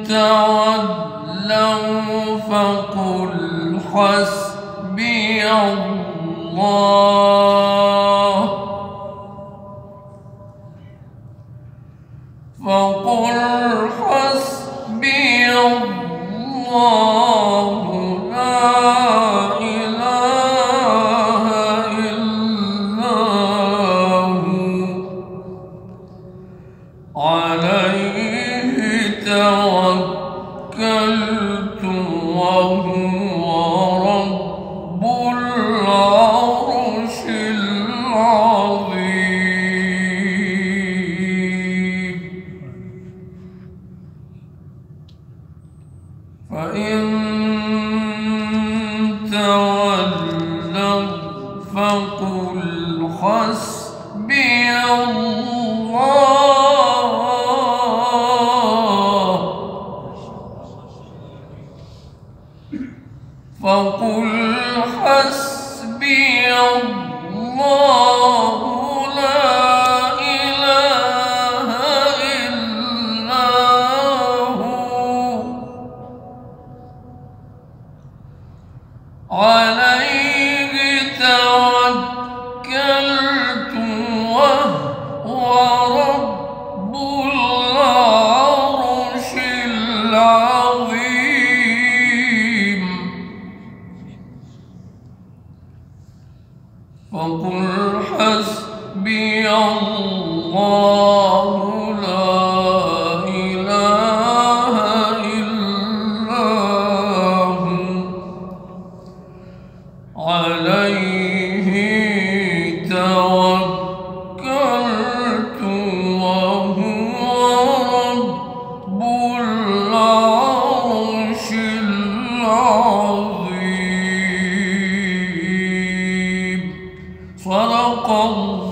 تولوا فقل حسبي الله لا إله إلا هو عليه توكلت وهو رب العرش العظيم. فإن تولوا فقل حسبي الله لا إله إلا هو عليه توكلت وهو رب العرش العظيم. فقل حسبي الله لا إله إلا هو عليه توكلت وهو رب العرش العظيم. صدق الله.